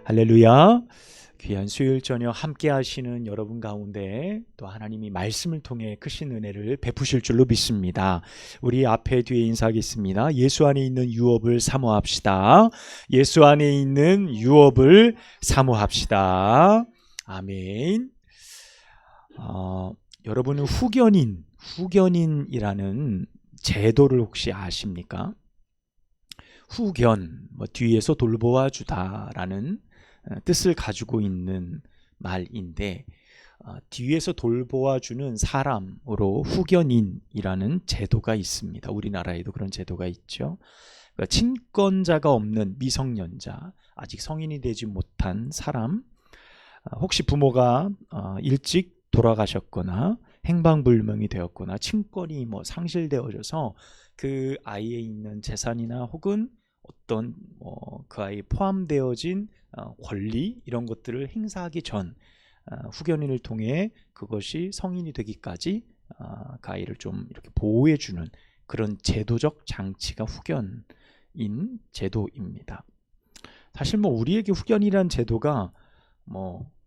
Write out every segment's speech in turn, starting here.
할렐루야. 귀한 수요일 저녁 함께 하시는 여러분 가운데 또 하나님이 말씀을 통해 크신 은혜를 베푸실 줄로 믿습니다. 우리 앞에 뒤에 인사하겠습니다. 예수 안에 있는 유업을 사모합시다. 예수 안에 있는 유업을 사모합시다. 아멘. 여러분은 후견인이라는 제도를 혹시 아십니까? 후견, 뒤에서 돌보아 주다라는 뜻을 가지고 있는 말인데, 뒤에서 돌보아 주는 사람으로 후견인이라는 제도가 있습니다. 우리나라에도 그런 제도가 있죠. 그러니까 친권자가 없는 미성년자, 아직 성인이 되지 못한 사람, 혹시 부모가 일찍 돌아가셨거나 행방불명이 되었거나 친권이 상실되어져서 그 아이에 있는 재산이나 혹은 어떤 그 아이에 포함되어진 권리 이런 것들을 행사하기 전 후견인을 통해 그것이 성인이 되기까지 그 아이를 좀 이렇게 보호해주는 그런 제도적 장치가 후견인 제도입니다. 사실 우리에게 후견이란 제도가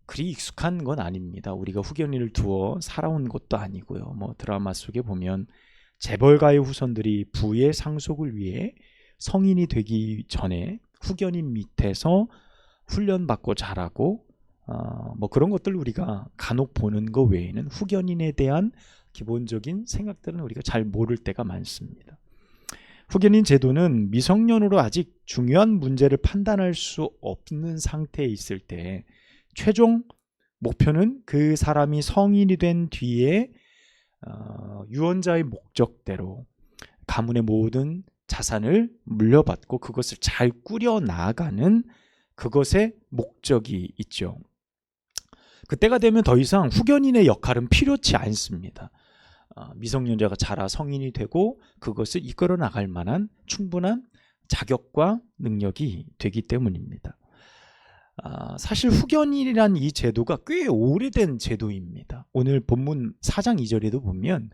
그리 익숙한 건 아닙니다. 우리가 후견인을 두어 살아온 것도 아니고요. 드라마 속에 보면 재벌가의 후손들이 부의 상속을 위해 성인이 되기 전에 후견인 밑에서 훈련받고 자라고 그런 것들 우리가 간혹 보는 것 외에는 후견인에 대한 기본적인 생각들은 우리가 잘 모를 때가 많습니다. 후견인 제도는 미성년으로 아직 중요한 문제를 판단할 수 없는 상태에 있을 때 최종 목표는 그 사람이 성인이 된 뒤에 유언자의 목적대로 가문의 모든 자산을 물려받고 그것을 잘 꾸려 나가는 그것의 목적이 있죠. 그때가 되면 더 이상 후견인의 역할은 필요치 않습니다. 미성년자가 자라 성인이 되고 그것을 이끌어 나갈 만한 충분한 자격과 능력이 되기 때문입니다. 사실 후견인이란 이 제도가 꽤 오래된 제도입니다. 오늘 본문 4장 2절에도 보면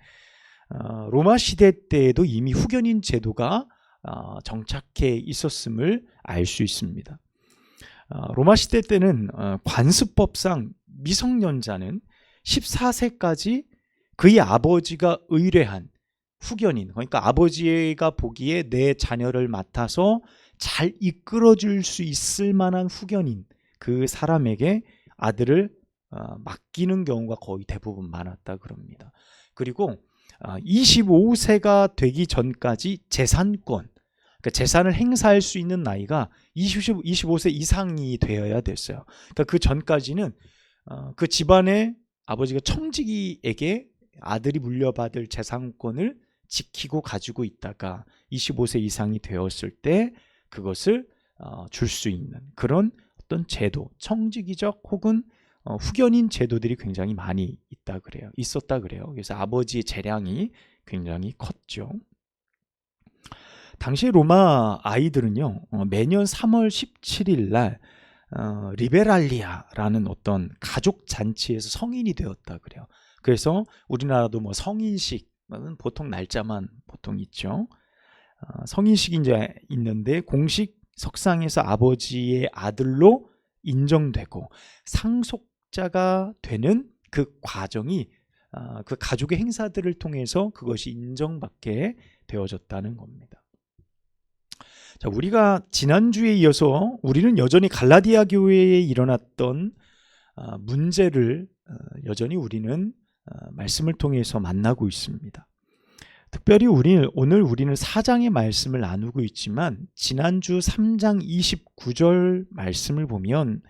로마 시대 때에도 이미 후견인 제도가 정착해 있었음을 알 수 있습니다. 로마 시대 때는 관습법상 미성년자는 14세까지 그의 아버지가 의뢰한 후견인, 그러니까 아버지가 보기에 내 자녀를 맡아서 잘 이끌어줄 수 있을 만한 후견인, 그 사람에게 아들을 맡기는 경우가 거의 대부분 많았다 그럽니다. 그리고 25세가 되기 전까지 재산권, 그러니까 재산을 행사할 수 있는 나이가 25세 이상이 되어야 됐어요. 그러니까 그 전까지는 그 집안의 아버지가 청지기에게 아들이 물려받을 재산권을 지키고 가지고 있다가 25세 이상이 되었을 때 그것을 줄 수 있는 그런 어떤 제도, 청지기적 혹은 후견인 제도들이 굉장히 많이 있었다 그래요. 그래서 아버지의 재량이 굉장히 컸죠. 당시 로마 아이들은요, 매년 3월 17일 날 리베랄리아라는 어떤 가족 잔치에서 성인이 되었다 그래요. 그래서 우리나라도 성인식은 보통 날짜만 보통 있죠. 성인식이 이제 있는데 공식 석상에서 아버지의 아들로 인정되고 상속자가 되는 그 과정이 그 가족의 행사들을 통해서 그것이 인정받게 되어졌다는 겁니다. 자, 우리가 지난주에 이어서 우리는 여전히 갈라디아 교회에 일어났던 문제를 여전히 우리는 말씀을 통해서 만나고 있습니다. 특별히 오늘 우리는 4장의 말씀을 나누고 있지만 지난주 3장 29절 말씀을 보면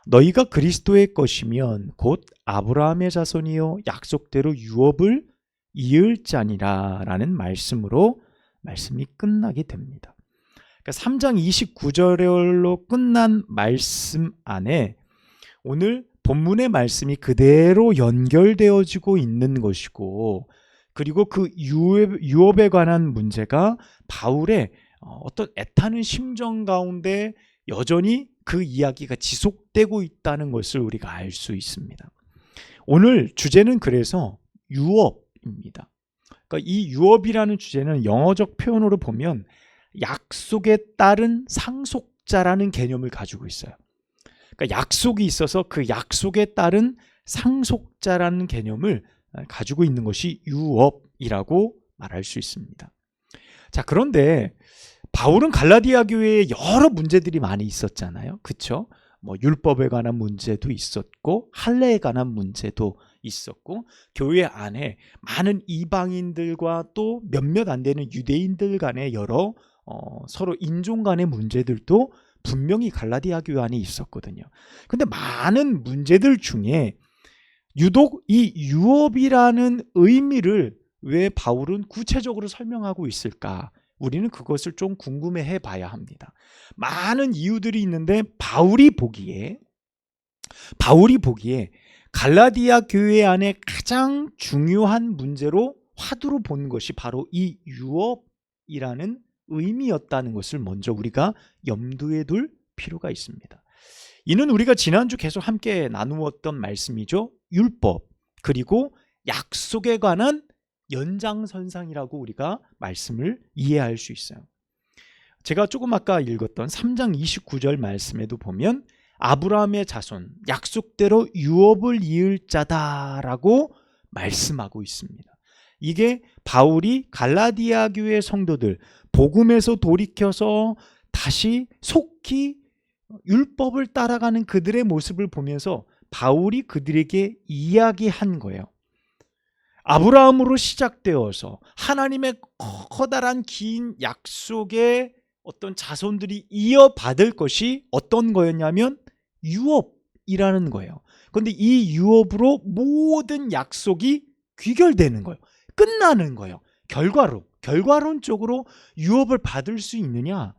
너희가 그리스도의 것이면 곧 아브라함의 자손이요 약속대로 유업을 이을 자니라 라는 말씀으로 말씀이 끝나게 됩니다. 그러니까 3장 29절로 끝난 말씀 안에 오늘 본문의 말씀이 그대로 연결되어지고 있는 것이고, 그리고 그 유업에 관한 문제가 바울의 어떤 애타는 심정 가운데 여전히 그 이야기가 지속되고 있다는 것을 우리가 알 수 있습니다. 오늘 주제는 그래서 유업입니다. 그러니까 이 유업이라는 주제는 영어적 표현으로 보면 약속에 따른 상속자라는 개념을 가지고 있어요. 그러니까 약속이 있어서 그 약속에 따른 상속자라는 개념을 가지고 있는 것이 유업이라고 말할 수 있습니다. 자, 그런데 바울은 갈라디아 교회에 여러 문제들이 많이 있었잖아요. 그렇죠? 뭐 율법에 관한 문제도 있었고 할례에 관한 문제도 있었고 교회 안에 많은 이방인들과 또 몇몇 안 되는 유대인들 간의 여러 서로 인종 간의 문제들도 분명히 갈라디아 교회 안에 있었거든요. 근데 많은 문제들 중에 유독 이 유업이라는 의미를 왜 바울은 구체적으로 설명하고 있을까? 우리는 그것을 좀 궁금해해 봐야 합니다. 많은 이유들이 있는데 바울이 보기에 갈라디아 교회 안에 가장 중요한 문제로 화두로 본 것이 바로 이 유업이라는 의미였다는 것을 먼저 우리가 염두에 둘 필요가 있습니다. 이는 우리가 지난주 계속 함께 나누었던 말씀이죠. 율법 그리고 약속에 관한 연장선상이라고 우리가 말씀을 이해할 수 있어요. 제가 조금 아까 읽었던 3장 29절 말씀에도 보면 아브라함의 자손, 약속대로 유업을 이을 자다라고 말씀하고 있습니다. 이게 바울이 갈라디아 교회 성도들 복음에서 돌이켜서 다시 속히 율법을 따라가는 그들의 모습을 보면서 바울이 그들에게 이야기한 거예요. 아브라함으로 시작되어서 하나님의 커다란 긴 약속의 어떤 자손들이 이어받을 것이 어떤 거였냐면 유업이라는 거예요. 그런데 이 유업으로 모든 약속이 귀결되는 거예요. 끝나는 거예요. 결과론적으로 유업을 받을 수 있느냐,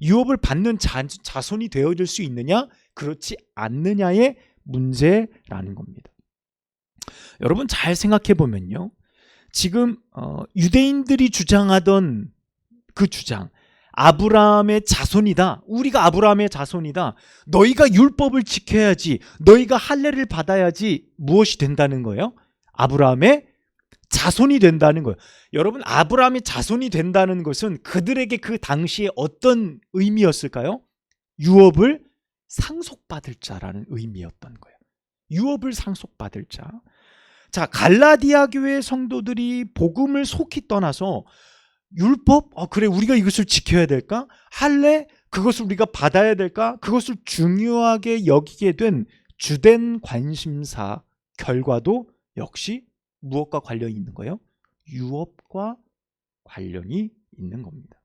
유업을 받는 자손이 되어질 수 있느냐, 그렇지 않느냐의 문제라는 겁니다. 여러분 잘 생각해 보면요, 지금 유대인들이 주장하던 그 주장, 아브라함의 자손이다, 우리가 아브라함의 자손이다, 너희가 율법을 지켜야지, 너희가 할례를 받아야지 무엇이 된다는 거예요? 아브라함의 자손이 된다는 거예요. 여러분, 아브라함의 자손이 된다는 것은 그들에게 그 당시에 어떤 의미였을까요? 유업을 상속받을 자라는 의미였던 거예요. 유업을 상속받을 자. 자, 갈라디아 교회 성도들이 복음을 속히 떠나서 율법? 그래, 우리가 이것을 지켜야 될까? 할례? 그것을 우리가 받아야 될까? 그것을 중요하게 여기게 된 주된 관심사 결과도 역시 무엇과 관련이 있는 거예요? 유업과 관련이 있는 겁니다.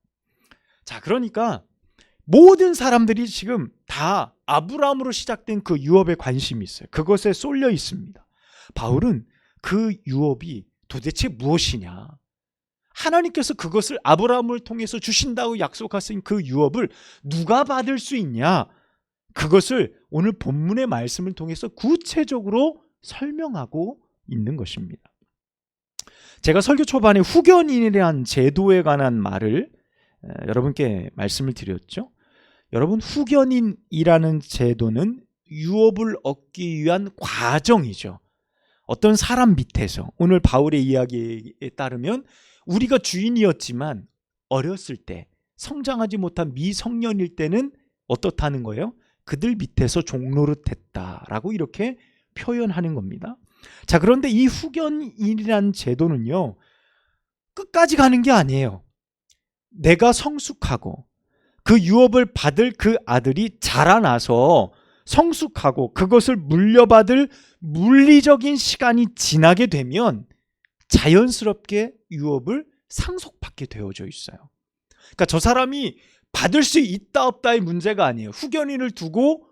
자, 그러니까 모든 사람들이 지금 다 아브라함으로 시작된 그 유업에 관심이 있어요. 그것에 쏠려 있습니다. 바울은 그 유업이 도대체 무엇이냐? 하나님께서 그것을 아브라함을 통해서 주신다고 약속하신 그 유업을 누가 받을 수 있냐? 그것을 오늘 본문의 말씀을 통해서 구체적으로 설명하고 있는 것입니다. 제가 설교 초반에 후견인이라는 제도에 관한 말을 여러분께 말씀을 드렸죠. 여러분, 후견인이라는 제도는 유업을 얻기 위한 과정이죠. 어떤 사람 밑에서, 오늘 바울의 이야기에 따르면 우리가 주인이었지만 어렸을 때, 성장하지 못한 미성년일 때는 어떻다는 거예요? 그들 밑에서 종노릇했다라고 이렇게 표현하는 겁니다. 자, 그런데 이 후견인이라는 제도는요, 끝까지 가는 게 아니에요. 내가 성숙하고 그 유업을 받을 그 아들이 자라나서 성숙하고 그것을 물려받을 물리적인 시간이 지나게 되면 자연스럽게 유업을 상속받게 되어져 있어요. 그러니까 저 사람이 받을 수 있다 없다의 문제가 아니에요. 후견인을 두고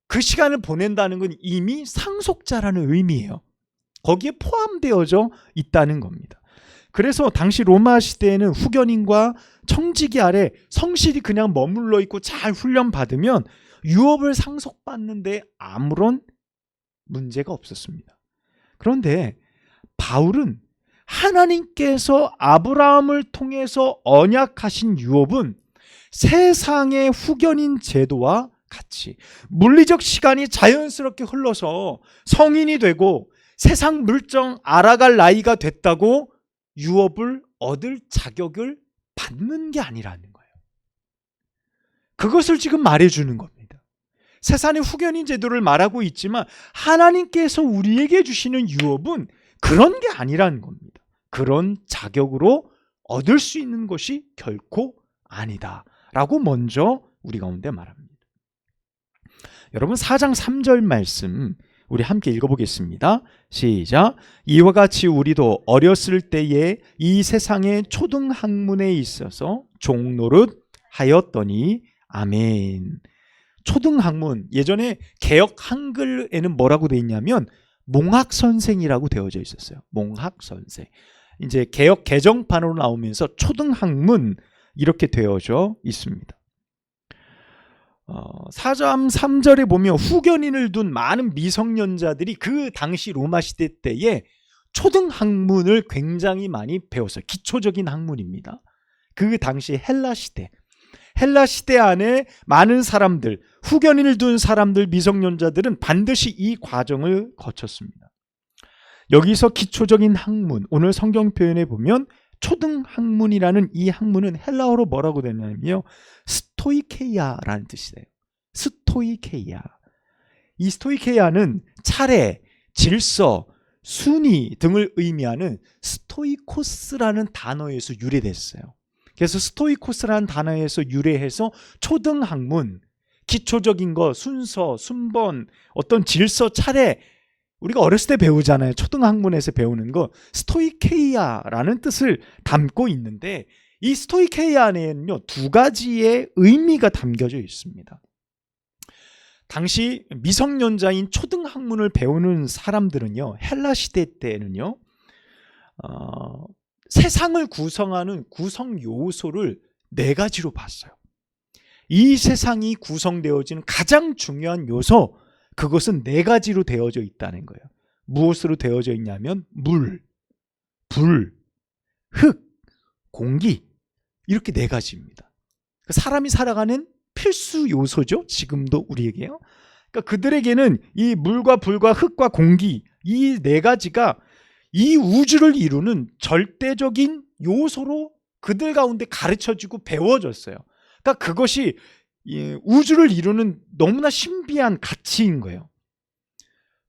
그 시간을 보낸다는 건 이미 상속자라는 의미예요. 거기에 포함되어져 있다는 겁니다. 그래서 당시 로마 시대에는 후견인과 청지기 아래 성실히 그냥 머물러 있고 잘 훈련받으면 유업을 상속받는데 아무런 문제가 없었습니다. 그런데 바울은 하나님께서 아브라함을 통해서 언약하신 유업은 세상의 후견인 제도와 같이 물리적 시간이 자연스럽게 흘러서 성인이 되고 세상 물정 알아갈 나이가 됐다고 유업을 얻을 자격을 받는 게 아니라는 거예요. 그것을 지금 말해주는 겁니다. 세상의 후견인 제도를 말하고 있지만 하나님께서 우리에게 주시는 유업은 그런 게 아니라는 겁니다. 그런 자격으로 얻을 수 있는 것이 결코 아니다 라고 먼저 우리 가운데 말합니다. 여러분 4장 3절 말씀 우리 함께 읽어보겠습니다. 시작. 이와 같이 우리도 어렸을 때에 이 세상의 초등학문에 있어서 종노릇 하였더니 아멘. 초등학문, 예전에 개역 한글에는 뭐라고 되어 있냐면 몽학선생이라고 되어져 있었어요. 몽학선생. 이제 개역 개정판으로 나오면서 초등학문 이렇게 되어져 있습니다. 4장 3절에 보면 후견인을 둔 많은 미성년자들이 그 당시 로마 시대 때에 초등학문을 굉장히 많이 배웠어요. 기초적인 학문입니다. 그 당시 헬라 시대 안에 많은 사람들, 후견인을 둔 사람들, 미성년자들은 반드시 이 과정을 거쳤습니다. 여기서 기초적인 학문, 오늘 성경 표현에 보면 초등학문이라는 이 학문은 헬라어로 뭐라고 되냐면요, 스토이케이아라는 뜻이에요. 스토이케이아. 이 스토이케이아는 차례, 질서, 순위 등을 의미하는 스토이코스라는 단어에서 유래됐어요. 그래서 스토이코스라는 단어에서 유래해서 초등학문, 기초적인 거, 순서, 순번, 어떤 질서, 차례, 우리가 어렸을 때 배우잖아요. 초등학문에서 배우는 거, 스토이케이아라는 뜻을 담고 있는데 이 스토이케이아 안에는요, 두 가지의 의미가 담겨져 있습니다. 당시 미성년자인 초등학문을 배우는 사람들은요, 헬라 시대 때는요, 세상을 구성하는 구성 요소를 네 가지로 봤어요. 이 세상이 구성되어지는 가장 중요한 요소, 그것은 네 가지로 되어져 있다는 거예요. 무엇으로 되어져 있냐면 물, 불, 흙, 공기, 이렇게 네 가지입니다. 사람이 살아가는 필수 요소죠. 지금도 우리에게요. 그러니까 그들에게는 이 물과 불과 흙과 공기, 이 네 가지가 이 우주를 이루는 절대적인 요소로 그들 가운데 가르쳐지고 배워졌어요. 그러니까 그것이 우주를 이루는 너무나 신비한 가치인 거예요.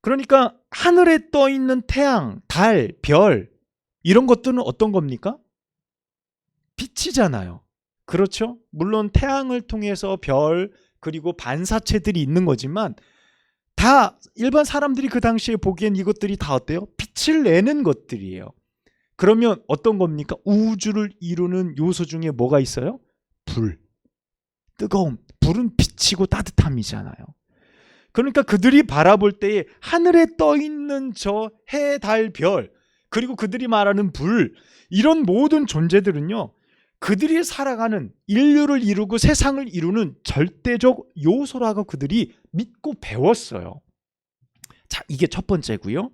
그러니까 하늘에 떠 있는 태양, 달, 별, 이런 것들은 어떤 겁니까? 빛이잖아요. 그렇죠? 물론 태양을 통해서 별, 그리고 반사체들이 있는 거지만 다 일반 사람들이 그 당시에 보기엔 이것들이 다 어때요? 빛을 내는 것들이에요. 그러면 어떤 겁니까? 우주를 이루는 요소 중에 뭐가 있어요? 불, 뜨거움. 불은 빛이고 따뜻함이잖아요. 그러니까 그들이 바라볼 때에 하늘에 떠 있는 저 해, 달, 별, 그리고 그들이 말하는 불, 이런 모든 존재들은요, 그들이 살아가는, 인류를 이루고 세상을 이루는 절대적 요소라고 그들이 믿고 배웠어요. 자, 이게 첫 번째고요.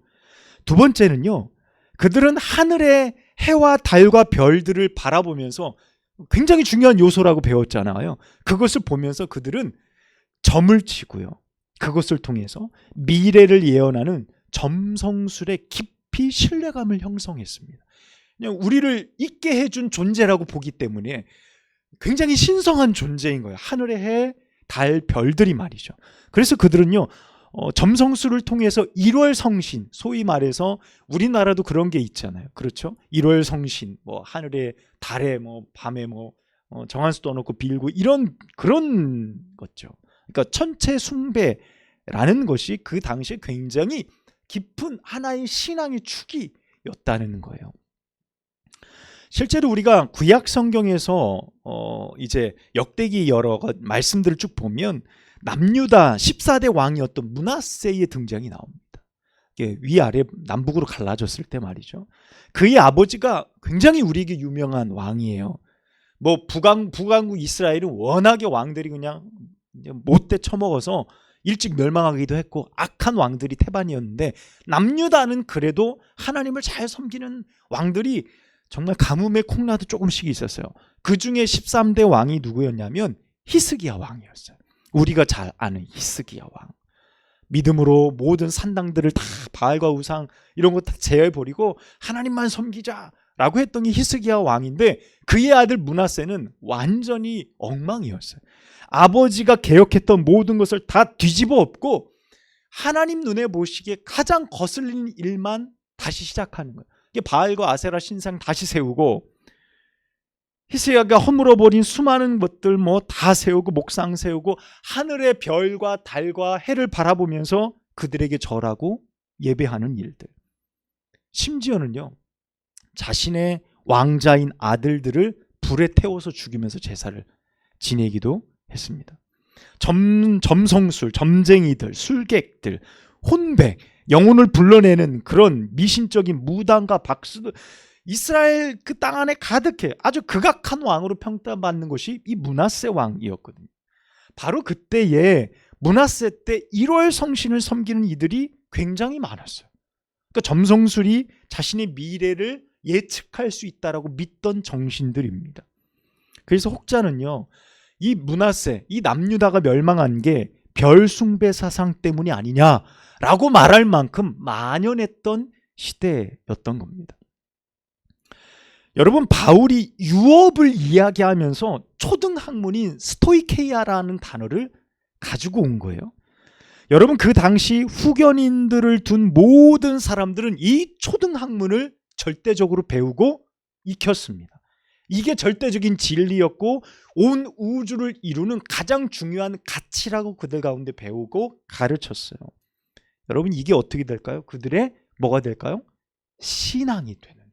두 번째는요, 그들은 하늘의 해와 달과 별들을 바라보면서 굉장히 중요한 요소라고 배웠잖아요. 그것을 보면서 그들은 점을 치고요, 그것을 통해서 미래를 예언하는 점성술에 깊이 신뢰감을 형성했습니다. 그냥 우리를 있게 해준 존재라고 보기 때문에 굉장히 신성한 존재인 거예요. 하늘의 해, 달, 별들이 말이죠. 그래서 그들은요, 점성술을 통해서 1월 성신, 소위 말해서 우리나라도 그런 게 있잖아요. 그렇죠? 1월 성신, 뭐 하늘에, 달에, 뭐 밤에 뭐 정한수 떠놓고 빌고 이런 그런 거죠. 그러니까 천체 숭배라는 것이 그 당시에 굉장히 깊은 하나의 신앙의 축이었다는 거예요. 실제로 우리가 구약 성경에서 이제 역대기 여러 말씀들을 쭉 보면 남유다 14대 왕이었던 므낫세의 등장이 나옵니다. 위아래 남북으로 갈라졌을 때 말이죠. 그의 아버지가 굉장히 우리에게 유명한 왕이에요. 뭐 북왕국 이스라엘은 워낙에 왕들이 그냥 못돼 처먹어서 일찍 멸망하기도 했고 악한 왕들이 태반이었는데, 남유다는 그래도 하나님을 잘 섬기는 왕들이 정말 가뭄에 콩나도 조금씩 있었어요. 그 중에 13대 왕이 누구였냐면 히스기야 왕이었어요. 우리가 잘 아는 히스기야 왕. 믿음으로 모든 산당들을 다 바알과 우상 이런 거 다 제어해버리고 하나님만 섬기자 라고 했던 게 히스기야 왕인데 그의 아들 므낫세는 완전히 엉망이었어요. 아버지가 계획했던 모든 것을 다 뒤집어 엎고 하나님 눈에 보시기에 가장 거슬리는 일만 다시 시작하는 거예요. 이게 바알과 아세라 신상 다시 세우고 히스기야가 허물어버린 수많은 것들 뭐 다 세우고 목상 세우고 하늘의 별과 달과 해를 바라보면서 그들에게 절하고 예배하는 일들. 심지어는요, 자신의 왕자인 아들들을 불에 태워서 죽이면서 제사를 지내기도 했습니다. 점성술, 점쟁이들, 술객들, 혼백, 영혼을 불러내는 그런 미신적인 무당과 박수들, 이스라엘 그 땅 안에 가득해 아주 극악한 왕으로 평가받는 것이 이 므낫세 왕이었거든요. 바로 그때에 므낫세 때 1월 성신을 섬기는 이들이 굉장히 많았어요. 그러니까 점성술이 자신의 미래를 예측할 수 있다라고 믿던 정신들입니다. 그래서 혹자는요, 이 므낫세, 이 남유다가 멸망한 게 별 숭배 사상 때문이 아니냐라고 말할 만큼 만연했던 시대였던 겁니다. 여러분, 바울이 유업을 이야기하면서 초등학문인 스토이케이아라는 단어를 가지고 온 거예요. 여러분, 그 당시 후견인들을 둔 모든 사람들은 이 초등학문을 절대적으로 배우고 익혔습니다. 이게 절대적인 진리였고 온 우주를 이루는 가장 중요한 가치라고 그들 가운데 배우고 가르쳤어요. 여러분, 이게 어떻게 될까요? 그들의 뭐가 될까요? 신앙이 되는 거예요.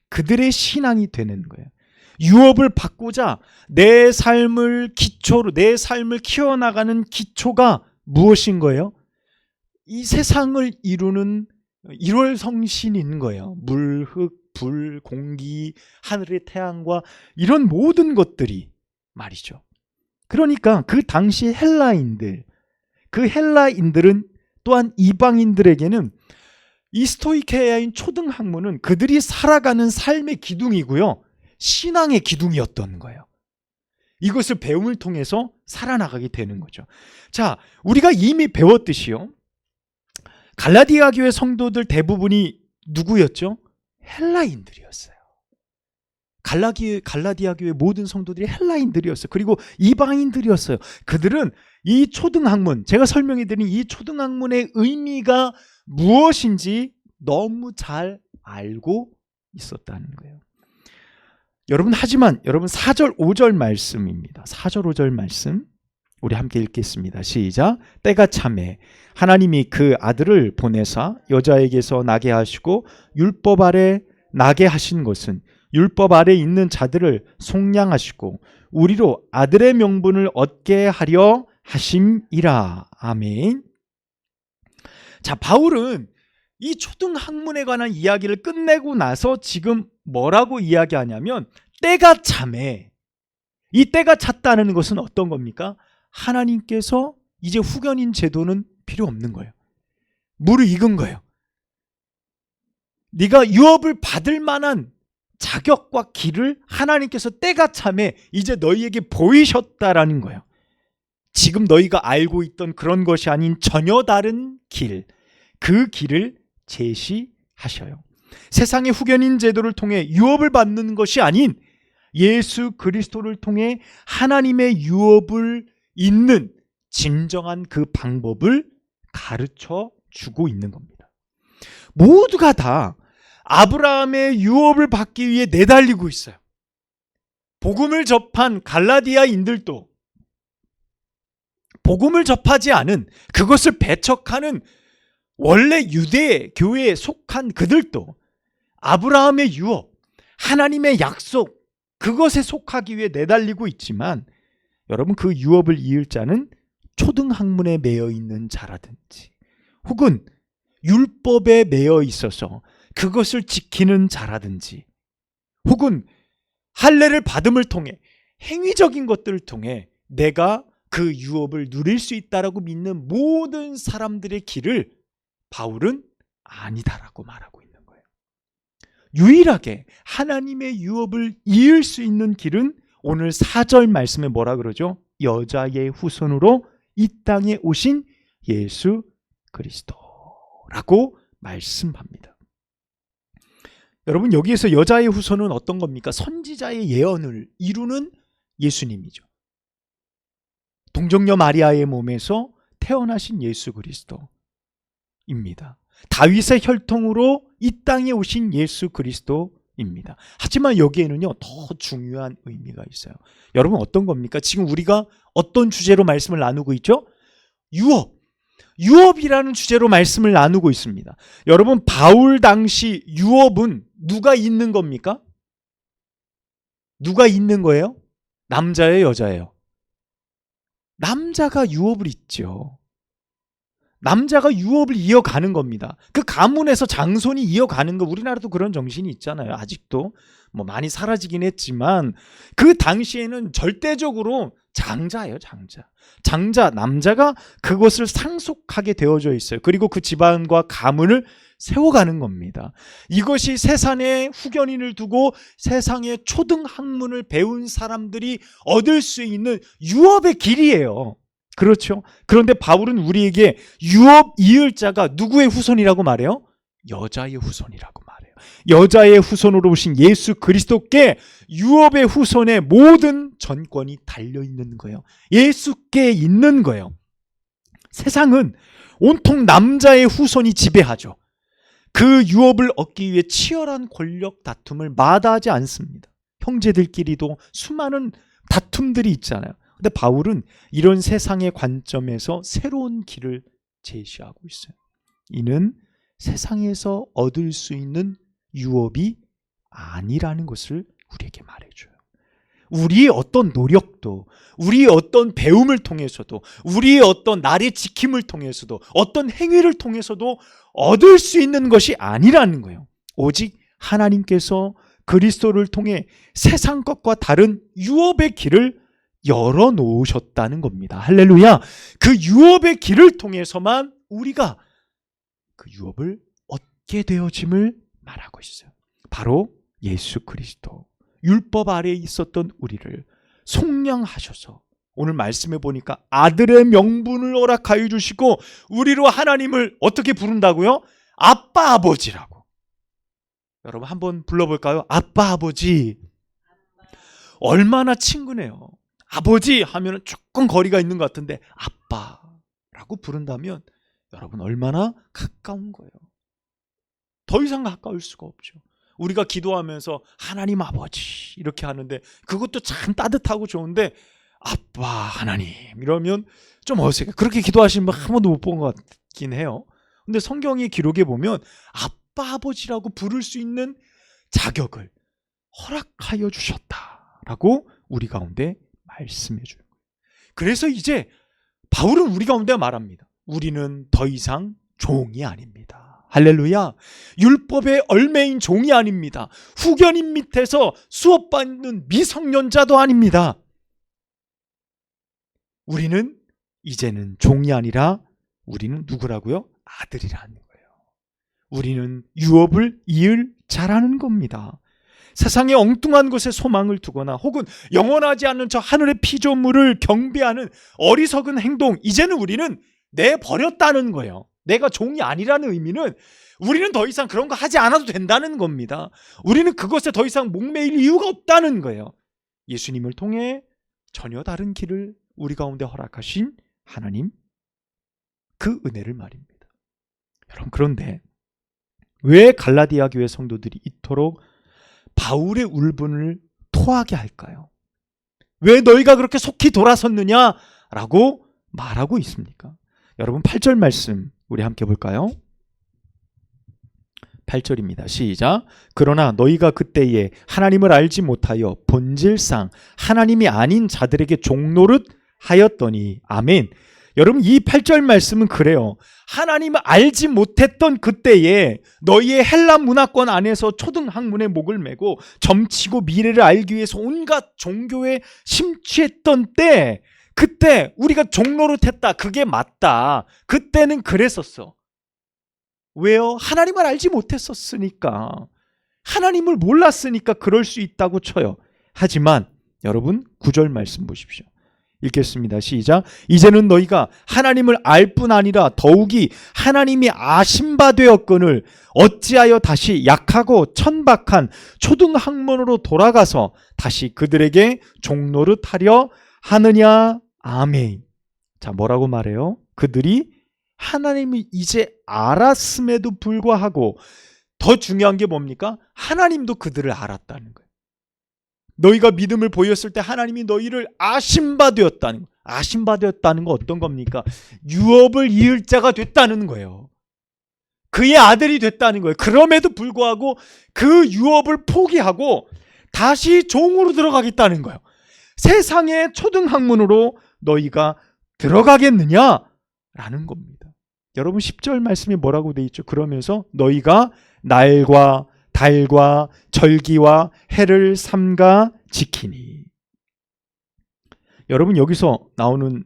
그들의 신앙이 되는 거예요. 유업을 바꾸자 내 삶을 기초로, 내 삶을 키워나가는 기초가 무엇인 거예요? 이 세상을 이루는 1월 성신인 거예요. 물, 흙, 불, 공기, 하늘의 태양과 이런 모든 것들이 말이죠. 그러니까 그 당시 헬라인들, 그 헬라인들은 또한 이방인들에게는 이 스토이케아인 초등학문은 그들이 살아가는 삶의 기둥이고요, 신앙의 기둥이었던 거예요. 이것을 배움을 통해서 살아나가게 되는 거죠. 자, 우리가 이미 배웠듯이요, 갈라디아 교회 성도들 대부분이 누구였죠? 헬라인들이었어요. 갈라디아 교회 모든 성도들이 헬라인들이었어요. 그리고 이방인들이었어요. 그들은 이 초등학문, 제가 설명해 드린 이 초등학문의 의미가 무엇인지 너무 잘 알고 있었다는 거예요. 여러분, 하지만 여러분 4절 5절 말씀입니다. 4절 5절 말씀 우리 함께 읽겠습니다. 시작. 때가 차매 하나님이 그 아들을 보내사 여자에게서 나게 하시고 율법 아래 나게 하신 것은 율법 아래 있는 자들을 속량하시고 우리로 아들의 명분을 얻게 하려 하심이라. 아멘. 자, 바울은 이 초등학문에 관한 이야기를 끝내고 나서 지금 뭐라고 이야기하냐면 때가 차매, 이 때가 찼다는 것은 어떤 겁니까? 하나님께서 이제 후견인 제도는 필요 없는 거예요. 무르익은 거예요. 네가 유업을 받을 만한 자격과 길을 하나님께서 때가 차매 이제 너희에게 보이셨다라는 거예요. 지금 너희가 알고 있던 그런 것이 아닌 전혀 다른 길, 그 길을 제시하셔요. 세상의 후견인 제도를 통해 유업을 받는 것이 아닌 예수 그리스도를 통해 하나님의 유업을 잇는 진정한 그 방법을 가르쳐 주고 있는 겁니다. 모두가 다 아브라함의 유업을 받기 위해 내달리고 있어요. 복음을 접한 갈라디아인들도, 복음을 접하지 않은, 그것을 배척하는 원래 유대 교회에 속한 그들도 아브라함의 유업, 하나님의 약속, 그것에 속하기 위해 내달리고 있지만 여러분, 그 유업을 이을 자는 초등학문에 매여 있는 자라든지 혹은 율법에 매여 있어서 그것을 지키는 자라든지 혹은 할례를 받음을 통해 행위적인 것들을 통해 내가 그 유업을 누릴 수 있다라고 믿는 모든 사람들의 길을 바울은 아니다라고 말하고 있는 거예요. 유일하게 하나님의 유업을 이을 수 있는 길은 오늘 4절 말씀에 뭐라 그러죠? 여자의 후손으로 이 땅에 오신 예수 그리스도라고 말씀합니다. 여러분, 여기에서 여자의 후손은 어떤 겁니까? 선지자의 예언을 이루는 예수님이죠. 동정녀 마리아의 몸에서 태어나신 예수 그리스도입니다. 다윗의 혈통으로 이 땅에 오신 예수 그리스도입니다. 하지만 여기에는요, 더 중요한 의미가 있어요. 여러분, 어떤 겁니까? 지금 우리가 어떤 주제로 말씀을 나누고 있죠? 유업이라는 주제로 말씀을 나누고 있습니다. 여러분, 바울 당시 유업은 누가 있는 겁니까? 누가 있는 거예요? 남자예요, 여자예요? 남자가 유업을 잇죠. 남자가 유업을 이어가는 겁니다. 그 가문에서 장손이 이어가는 거, 우리나라도 그런 정신이 있잖아요. 아직도 뭐 많이 사라지긴 했지만 그 당시에는 절대적으로 장자예요. 장자, 남자가 그것을 상속하게 되어져 있어요. 그리고 그 집안과 가문을 세워가는 겁니다. 이것이 세상에 후견인을 두고 세상의 초등 학문을 배운 사람들이 얻을 수 있는 유업의 길이에요. 그렇죠? 그런데 바울은 우리에게 유업 이을 자가 누구의 후손이라고 말해요? 여자의 후손이라고 말해요. 여자의 후손으로 오신 예수 그리스도께 유업의 후손의 모든 전권이 달려있는 거예요. 예수께 있는 거예요. 세상은 온통 남자의 후손이 지배하죠. 그 유업을 얻기 위해 치열한 권력 다툼을 마다하지 않습니다. 형제들끼리도 수많은 다툼들이 있잖아요. 근데 바울은 이런 세상의 관점에서 새로운 길을 제시하고 있어요. 이는 세상에서 얻을 수 있는 유업이 아니라는 것을 우리에게 말해줘요. 우리의 어떤 노력도, 우리의 어떤 배움을 통해서도, 우리의 어떤 나의 지킴을 통해서도, 어떤 행위를 통해서도 얻을 수 있는 것이 아니라는 거예요. 오직 하나님께서 그리스도를 통해 세상 것과 다른 유업의 길을 열어놓으셨다는 겁니다. 할렐루야. 그 유업의 길을 통해서만 우리가 그 유업을 얻게 되어짐을 말하고 있어요. 바로 예수 그리스도, 율법 아래에 있었던 우리를 속량하셔서 오늘 말씀해 보니까 아들의 명분을 허락하여 주시고 우리로 하나님을 어떻게 부른다고요? 아빠 아버지라고. 여러분 한번 불러볼까요? 아빠 아버지. 얼마나 친근해요. 아버지 하면 조금 거리가 있는 것 같은데 아빠라고 부른다면 여러분 얼마나 가까운 거예요. 더 이상 가까울 수가 없죠. 우리가 기도하면서 하나님 아버지 이렇게 하는데 그것도 참 따뜻하고 좋은데 아빠 하나님 이러면 좀 어색해. 그렇게 기도하시는 분 한 번도 못 본 것 같긴 해요. 근데 성경의 기록에 보면 아빠 아버지라고 부를 수 있는 자격을 허락하여 주셨다라고 우리 가운데 말씀해 주는 거예요. 그래서 이제 바울은 우리 가운데 말합니다. 우리는 더 이상 종이 아닙니다. 할렐루야. 율법의 얼매인 종이 아닙니다. 후견인 밑에서 수업받는 미성년자도 아닙니다. 우리는 이제는 종이 아니라 우리는 누구라고요? 아들이라는 거예요. 우리는 유업을 이을 자라는 겁니다. 세상의 엉뚱한 것에 소망을 두거나 혹은 영원하지 않는 저 하늘의 피조물을 경배하는 어리석은 행동, 이제는 우리는 내버렸다는 거예요. 내가 종이 아니라는 의미는 우리는 더 이상 그런 거 하지 않아도 된다는 겁니다. 우리는 그것에 더 이상 목매일 이유가 없다는 거예요. 예수님을 통해 전혀 다른 길을 우리 가운데 허락하신 하나님, 그 은혜를 말입니다. 여러분, 그런데 왜 갈라디아 교회 성도들이 이토록 바울의 울분을 토하게 할까요? 왜 너희가 그렇게 속히 돌아섰느냐라고 말하고 있습니까? 여러분 8절 말씀 우리 함께 볼까요? 8절입니다. 시작. 그러나 너희가 그때에 하나님을 알지 못하여 본질상 하나님이 아닌 자들에게 종노릇 하였더니. 아멘. 여러분 이 8절 말씀은 그래요. 하나님을 알지 못했던 그때에 너희의 헬라 문화권 안에서 초등학문의 목을 메고 점치고 미래를 알기 위해서 온갖 종교에 심취했던 때, 그때 우리가 종노릇했다. 그게 맞다. 그때는 그랬었어. 왜요? 하나님을 알지 못했었으니까. 하나님을 몰랐으니까 그럴 수 있다고 쳐요. 하지만 여러분 9절 말씀 보십시오. 읽겠습니다. 시작. 이제는 너희가 하나님을 알 뿐 아니라 더욱이 하나님이 아신 바 되었거늘 어찌하여 다시 약하고 천박한 초등학문으로 돌아가서 다시 그들에게 종노릇하려 하느냐. 아멘. 자, 뭐라고 말해요? 그들이 하나님을 이제 알았음에도 불구하고 더 중요한 게 뭡니까? 하나님도 그들을 알았다는 거예요. 너희가 믿음을 보였을 때 하나님이 너희를 아신 바 되었다는 거예요. 아신 바 되었다는 거 어떤 겁니까? 유업을 이을 자가 됐다는 거예요. 그의 아들이 됐다는 거예요. 그럼에도 불구하고 그 유업을 포기하고 다시 종으로 들어가겠다는 거예요. 세상의 초등학문으로 너희가 들어가겠느냐? 라는 겁니다. 여러분 10절 말씀이 뭐라고 돼 있죠? 그러면서 너희가 날과 달과 절기와 해를 삼가 지키니. 여러분 여기서 나오는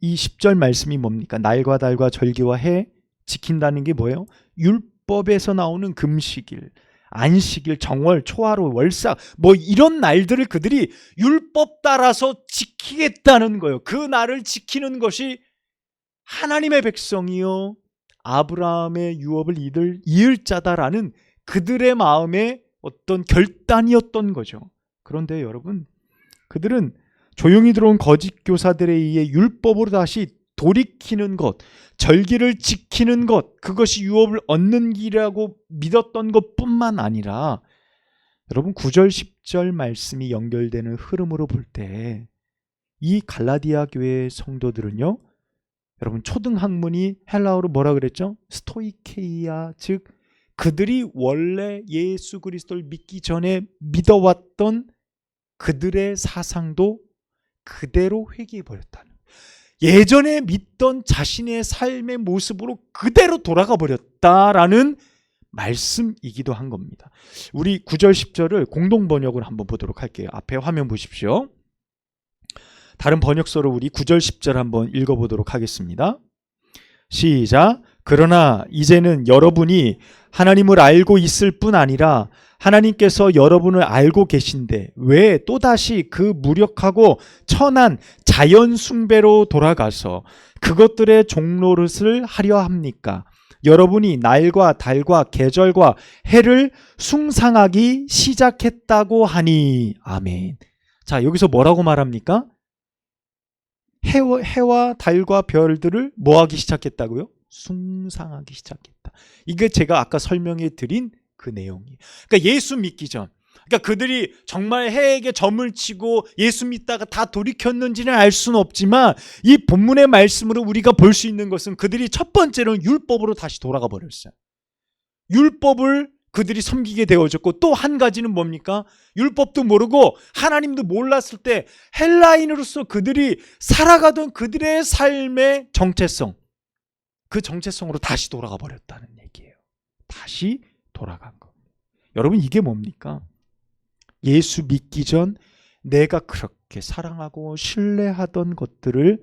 이 10절 말씀이 뭡니까? 날과 달과 절기와 해 지킨다는 게 뭐예요? 율법에서 나오는 금식일, 안식일, 정월, 초하루, 월삭 뭐 이런 날들을 그들이 율법 따라서 지키겠다는 거예요. 그 날을 지키는 것이 하나님의 백성이요 아브라함의 유업을 이을 자다라는 그들의 마음의 어떤 결단이었던 거죠. 그런데 여러분, 그들은 조용히 들어온 거짓 교사들에 의해 율법으로 다시 돌이키는 것, 절기를 지키는 것, 그것이 유업을 얻는 길이라고 믿었던 것뿐만 아니라 여러분 9절 10절 말씀이 연결되는 흐름으로 볼 때 이 갈라디아 교회 성도들은요, 여러분 초등학문이 헬라어로 뭐라 그랬죠? 스토이케이아, 즉 그들이 원래 예수 그리스도를 믿기 전에 믿어왔던 그들의 사상도 그대로 회개해버렸다는, 예전에 믿던 자신의 삶의 모습으로 그대로 돌아가 버렸다라는 말씀이기도 한 겁니다. 우리 9절 10절을 공동 번역을 한번 보도록 할게요. 앞에 화면 보십시오. 다른 번역서로 우리 9절 10절 한번 읽어보도록 하겠습니다. 시작. 그러나 이제는 여러분이 하나님을 알고 있을 뿐 아니라 하나님께서 여러분을 알고 계신데 왜 또다시 그 무력하고 천한 자연 숭배로 돌아가서 그것들의 종노릇을 하려 합니까? 여러분이 날과 달과 계절과 해를 숭상하기 시작했다고 하니. 아멘. 자, 여기서 뭐라고 말합니까? 해와 달과 별들을 뭐하기 시작했다고요? 숭상하기 시작했다. 이게 제가 아까 설명해 드린 그 내용이에요. 그러니까 예수 믿기 전, 그러니까 그들이 정말 해에게 점을 치고 예수 믿다가 다 돌이켰는지는 알 수는 없지만 이 본문의 말씀으로 우리가 볼 수 있는 것은 그들이 첫 번째로는 율법으로 다시 돌아가 버렸어요. 율법을 그들이 섬기게 되어졌고, 또 한 가지는 뭡니까? 율법도 모르고 하나님도 몰랐을 때 헬라인으로서 그들이 살아가던 그들의 삶의 정체성, 그 정체성으로 다시 돌아가 버렸다는 얘기예요. 다시 돌아간 겁니다. 여러분 이게 뭡니까? 예수 믿기 전 내가 그렇게 사랑하고 신뢰하던 것들을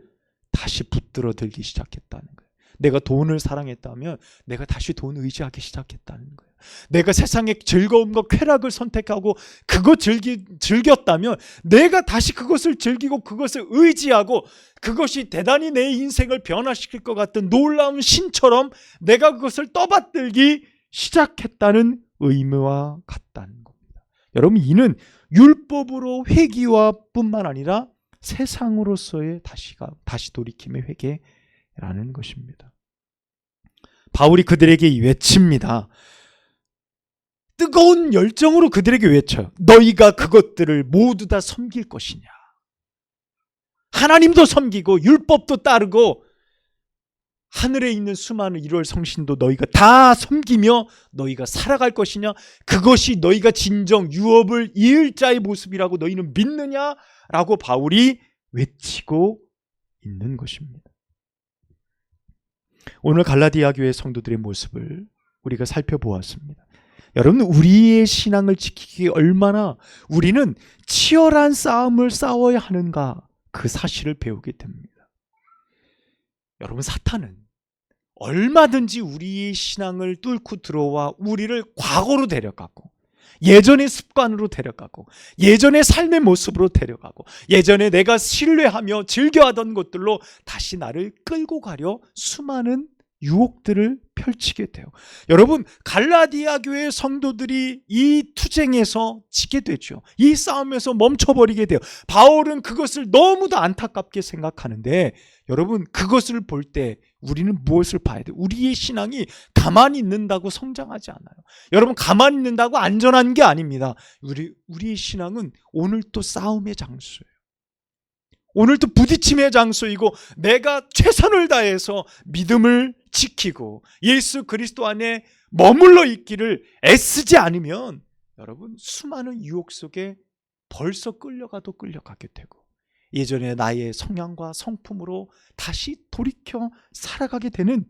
다시 붙들어 들기 시작했다는 거예요. 내가 돈을 사랑했다면 내가 다시 돈 의지하기 시작했다는 거예요. 내가 세상의 즐거움과 쾌락을 선택하고 그것 즐겼다면 내가 다시 그것을 즐기고 그것을 의지하고 그것이 대단히 내 인생을 변화시킬 것 같은 놀라운 신처럼 내가 그것을 떠받들기 시작했다는 의미와 같다는 겁니다. 여러분 이는 율법으로 회개와 뿐만 아니라 세상으로서의 다시 돌이킴의 회개라는 것입니다. 바울이 그들에게 외칩니다. 뜨거운 열정으로 그들에게 외쳐요. 너희가 그것들을 모두 다 섬길 것이냐. 하나님도 섬기고 율법도 따르고 하늘에 있는 수많은 1월 성신도 너희가 다 섬기며 너희가 살아갈 것이냐. 그것이 너희가 진정 유업을 이을 자의 모습이라고 너희는 믿느냐라고 바울이 외치고 있는 것입니다. 오늘 갈라디아 교회 성도들의 모습을 우리가 살펴보았습니다. 여러분 우리의 신앙을 지키기에 얼마나 우리는 치열한 싸움을 싸워야 하는가, 그 사실을 배우게 됩니다. 여러분 사탄은 얼마든지 우리의 신앙을 뚫고 들어와 우리를 과거로 데려가고 예전의 습관으로 데려가고 예전의 삶의 모습으로 데려가고 예전에 내가 신뢰하며 즐겨하던 것들로 다시 나를 끌고 가려 수많은 유혹들을 펼치게 돼요. 여러분, 갈라디아 교회 성도들이 이 투쟁에서 지게 되죠. 이 싸움에서 멈춰버리게 돼요. 바울은 그것을 너무도 안타깝게 생각하는데, 여러분, 그것을 볼 때 우리는 무엇을 봐야 돼요? 우리의 신앙이 가만히 있는다고 성장하지 않아요. 여러분, 가만히 있는다고 안전한 게 아닙니다. 우리의 신앙은 오늘 또 싸움의 장소예요. 오늘 또 부딪힘의 장소이고, 내가 최선을 다해서 믿음을 지키고 예수 그리스도 안에 머물러 있기를 애쓰지 않으면 여러분, 수많은 유혹 속에 벌써 끌려가도 끌려가게 되고 예전의 나의 성향과 성품으로 다시 돌이켜 살아가게 되는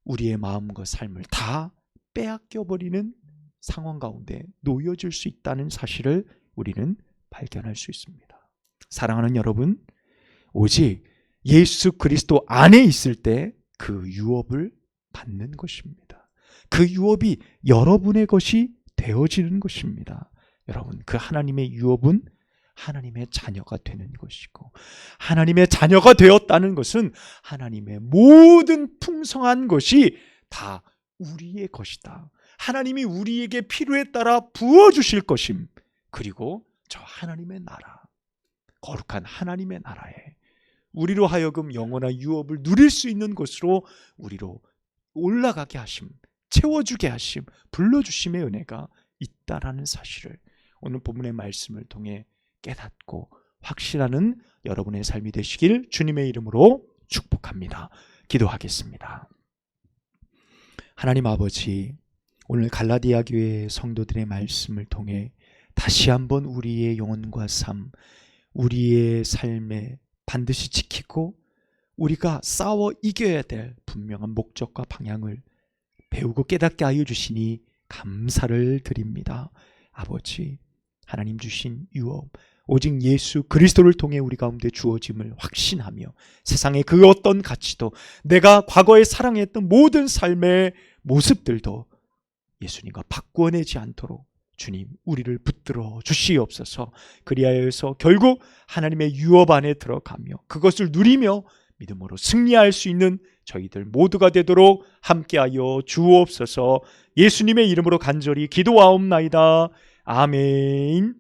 우리의 마음과 삶을 다 빼앗겨버리는 상황 가운데 놓여질 수 있다는 사실을 우리는 발견할 수 있습니다. 사랑하는 여러분, 오직 예수 그리스도 안에 있을 때 그 유업을 받는 것입니다. 그 유업이 여러분의 것이 되어지는 것입니다. 여러분, 그 하나님의 유업은 하나님의 자녀가 되는 것이고, 하나님의 자녀가 되었다는 것은 하나님의 모든 풍성한 것이 다 우리의 것이다. 하나님이 우리에게 필요에 따라 부어주실 것임. 그리고 저 하나님의 나라, 거룩한 하나님의 나라에 우리로 하여금 영원한 유업을 누릴 수 있는 곳으로 우리로 올라가게 하심, 채워주게 하심, 불러주심의 은혜가 있다라는 사실을 오늘 본문의 말씀을 통해 깨닫고 확신하는 여러분의 삶이 되시길 주님의 이름으로 축복합니다. 기도하겠습니다. 하나님 아버지, 오늘 갈라디아 교회 성도들의 말씀을 통해 다시 한번 우리의 영혼과 삶, 우리의 삶에 반드시 지키고 우리가 싸워 이겨야 될 분명한 목적과 방향을 배우고 깨닫게 하여 주시니 감사를 드립니다. 아버지, 하나님 주신 유업, 오직 예수 그리스도를 통해 우리 가운데 주어짐을 확신하며 세상의 그 어떤 가치도, 내가 과거에 사랑했던 모든 삶의 모습들도 예수님과 바꾸어내지 않도록 주님, 우리를 붙들어 주시옵소서. 그리하여서 결국 하나님의 유업 안에 들어가며 그것을 누리며 믿음으로 승리할 수 있는 저희들 모두가 되도록 함께하여 주옵소서. 예수님의 이름으로 간절히 기도하옵나이다. 아멘.